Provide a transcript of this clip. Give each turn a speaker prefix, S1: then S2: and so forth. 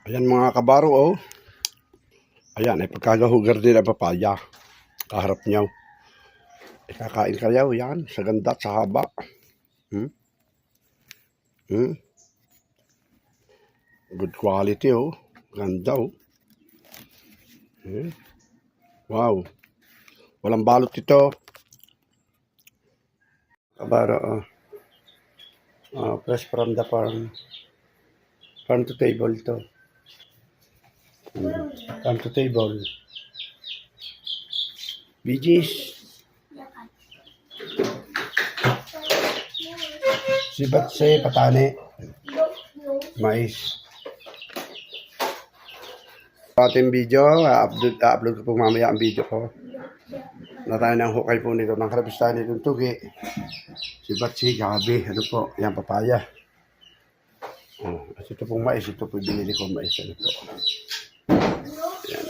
S1: Ayan mga kabaro, oh. Ayan, ay pagkagahugar din ang papaya. Kaharap niyaw. Ikakain kayaw, yan. Sa ganda at sa haba. Hmm? Hmm? Good quality, oh. Ganda, oh. Hmm? Wow. Walang balot ito. Kabaro, oh. Fresh from the farm. Farm to table to. Farm to table. Bijis. Sibatse, patane. Mais. Ating video, upload ko po mamaya ang video ko. Na tayo ng hukay po nito, ng harvest tayo nitong tugi. Sibatse, gabi, ano po, yan papaya. At ito pong mais, ito po binili ko mais, ano po. Yan.